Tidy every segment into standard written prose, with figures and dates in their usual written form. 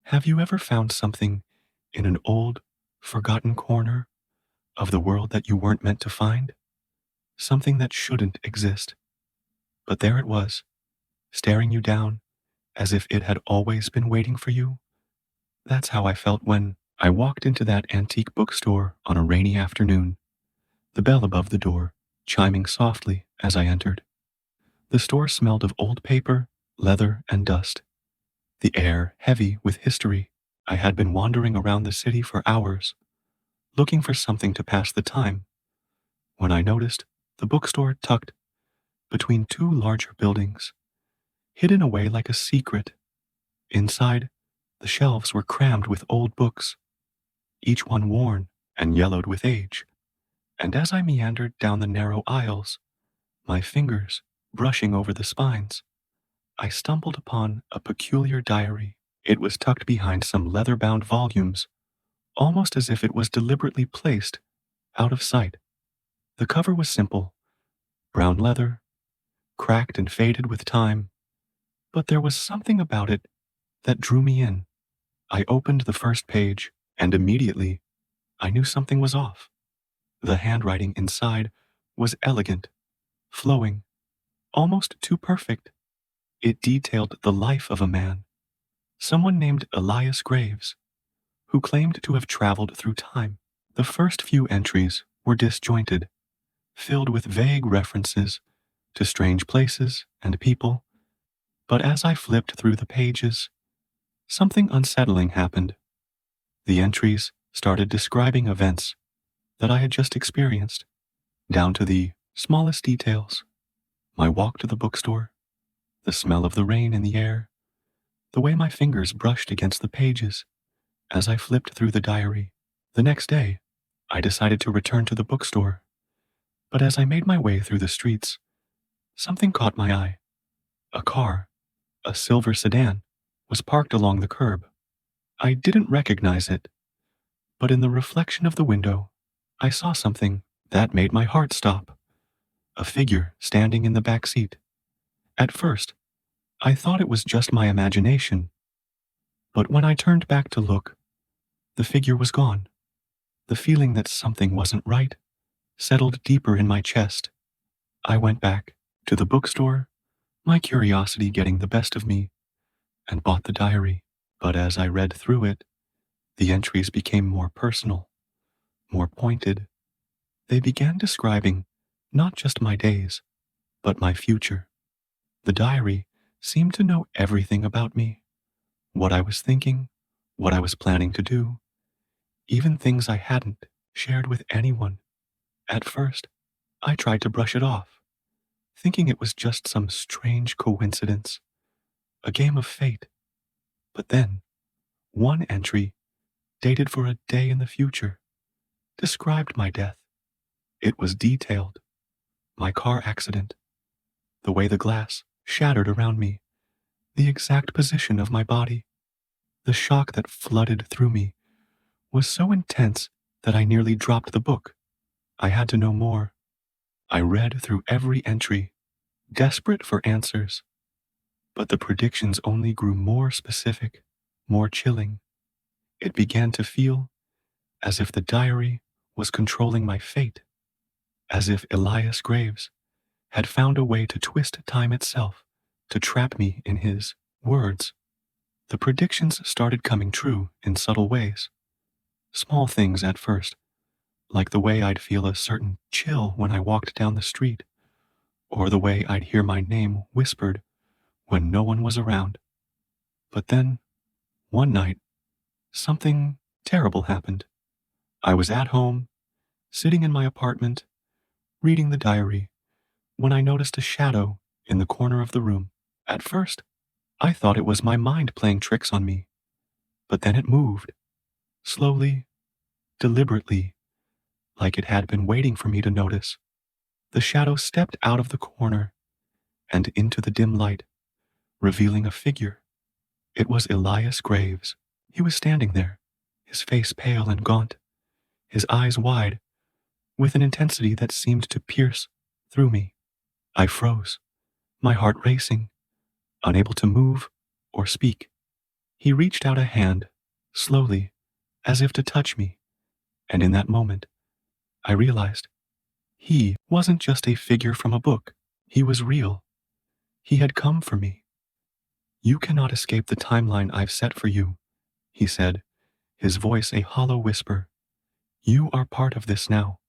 Have you ever found something in an old, forgotten corner of the world that you weren't meant to find? Something that shouldn't exist. But there it was, staring you down as if it had always been waiting for you? That's how I felt when I walked into that antique bookstore on a rainy afternoon, the bell above the door chiming softly as I entered. The store smelled of old paper, leather, and dust, the air heavy with history. I had been wandering around the city for hours, looking for something to pass the time, when I noticed the bookstore tucked between two larger buildings, hidden away like a secret. Inside, the shelves were crammed with old books, each one worn and yellowed with age. And as I meandered down the narrow aisles, my fingers brushing over the spines, I stumbled upon a peculiar diary. It was tucked behind some leather-bound volumes, almost as if it was deliberately placed out of sight. The cover was simple, brown leather, cracked and faded with time, but there was something about it that drew me in. I opened the first page, and immediately I knew something was off. The handwriting inside was elegant, flowing, almost too perfect. It detailed the life of a man, someone named Elias Graves, who claimed to have traveled through time. The first few entries were disjointed, filled with vague references to strange places and people, but as I flipped through the pages, something unsettling happened. The entries started describing events that I had just experienced, down to the smallest details. My walk to the bookstore, the smell of the rain in the air, the way my fingers brushed against the pages as I flipped through the diary. The next day, I decided to return to the bookstore, but as I made my way through the streets, something caught my eye. A car, a silver sedan, was parked along the curb. I didn't recognize it, but in the reflection of the window, I saw something that made my heart stop. A figure standing in the back seat. At first, I thought it was just my imagination, but when I turned back to look, the figure was gone. The feeling that something wasn't right settled deeper in my chest. I went back to the bookstore, my curiosity getting the best of me, and bought the diary. But as I read through it, the entries became more personal, more pointed. They began describing not just my days, but my future. The diary seemed to know everything about me, what I was thinking, what I was planning to do, even things I hadn't shared with anyone. At first, I tried to brush it off, thinking it was just some strange coincidence, a game of fate. But then, one entry, dated for a day in the future, described my death. It was detailed. My car accident, the way the glass shattered around me, the exact position of my body. The shock that flooded through me was so intense that I nearly dropped the book. I had to know more. I read through every entry, desperate for answers, but the predictions only grew more specific, more chilling. It began to feel as if the diary was controlling my fate, as if Elias Graves had found a way to twist time itself to trap me in his words. The predictions started coming true in subtle ways. Small things at first, like the way I'd feel a certain chill when I walked down the street, or the way I'd hear my name whispered when no one was around. But then, one night, something terrible happened. I was at home, sitting in my apartment, reading the diary, when I noticed a shadow in the corner of the room. At first, I thought it was my mind playing tricks on me, but then it moved, slowly, deliberately, like it had been waiting for me to notice. The shadow stepped out of the corner and into the dim light, revealing a figure. It was Elias Graves. He was standing there, his face pale and gaunt, his eyes wide, with an intensity that seemed to pierce through me. I froze, my heart racing, unable to move or speak. He reached out a hand, slowly, as if to touch me, and in that moment, I realized he wasn't just a figure from a book. He was real. He had come for me. You cannot escape the timeline I've set for you, he said, his voice a hollow whisper. You are part of this now.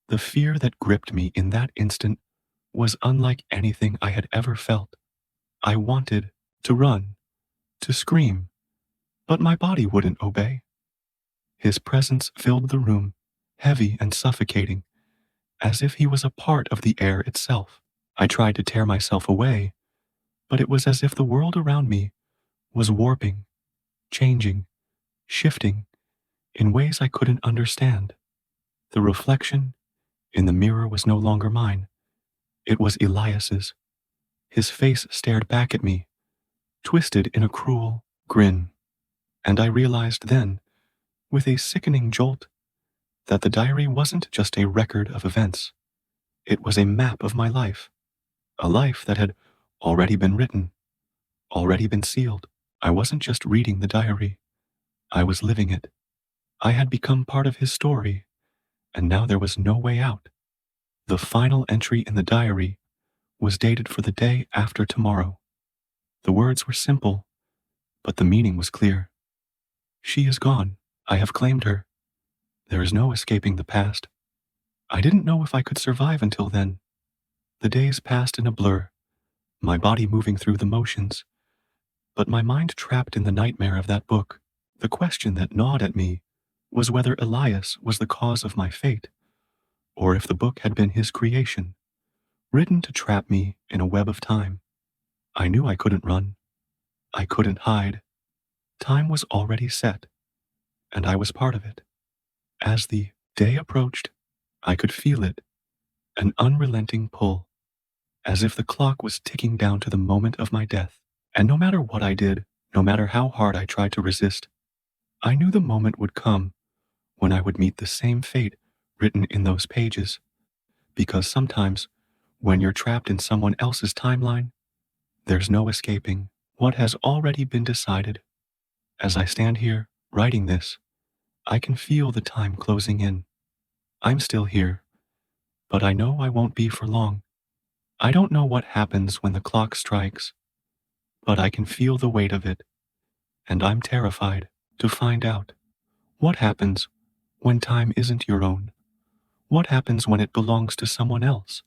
The fear that gripped me in that instant was unlike anything I had ever felt. I wanted to run, to scream, but my body wouldn't obey. His presence filled the room, heavy and suffocating, as if he was a part of the air itself. I tried to tear myself away, but it was as if the world around me was warping, changing, shifting in ways I couldn't understand. The reflection in the mirror was no longer mine. It was Elias's. His face stared back at me, twisted in a cruel grin. And I realized then, with a sickening jolt, that the diary wasn't just a record of events. It was a map of my life, a life that had already been written, already been sealed. I wasn't just reading the diary, I was living it. I had become part of his story, and now there was no way out. The final entry in the diary was dated for the day after tomorrow. The words were simple, but the meaning was clear. She is gone. I have claimed her. There is no escaping the past. I didn't know if I could survive until then. The days passed in a blur, my body moving through the motions, but my mind trapped in the nightmare of that book. The question that gnawed at me was whether Elias was the cause of my fate, or if the book had been his creation, written to trap me in a web of time. I knew I couldn't run. I couldn't hide. Time was already set, and I was part of it. As the day approached, I could feel it, an unrelenting pull, as if the clock was ticking down to the moment of my death. And no matter what I did, no matter how hard I tried to resist, I knew the moment would come when I would meet the same fate written in those pages. Because sometimes, when you're trapped in someone else's timeline, there's no escaping what has already been decided. As I stand here, writing this, I can feel the time closing in. I'm still here, but I know I won't be for long. I don't know what happens when the clock strikes, but I can feel the weight of it, and I'm terrified to find out what happens when time isn't your own. What happens when it belongs to someone else?